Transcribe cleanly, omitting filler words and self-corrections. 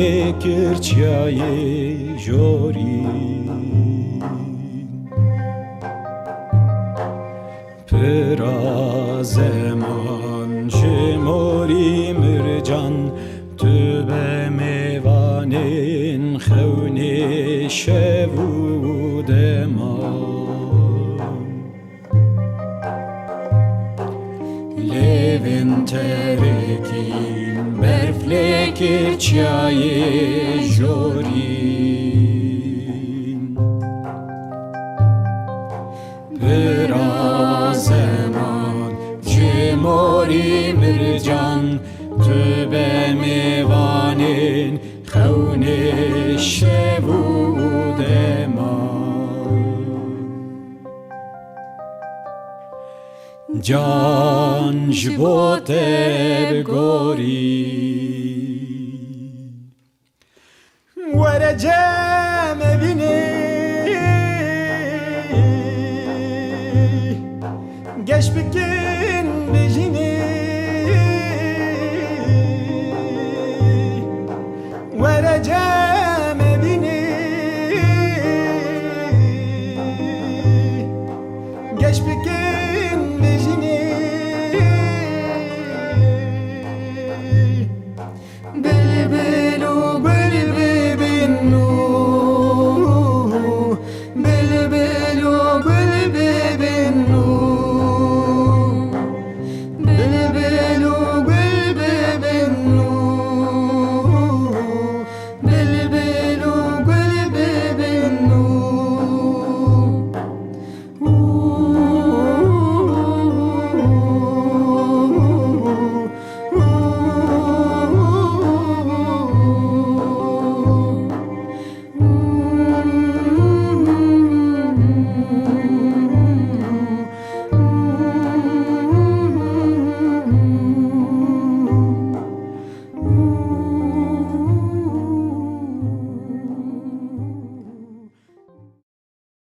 lê kirçayê jorî Pira zeman ji morî mircan Tu be mêvanên xewnê şev û deman Lêvên terekîn berf lê kirçayê jorîn Pira zeman ji morî mircan Tu be mêvanên xewnê şev û deman Can ji bo te bigorî Were cem evînê Geş bikin bijînê Were cem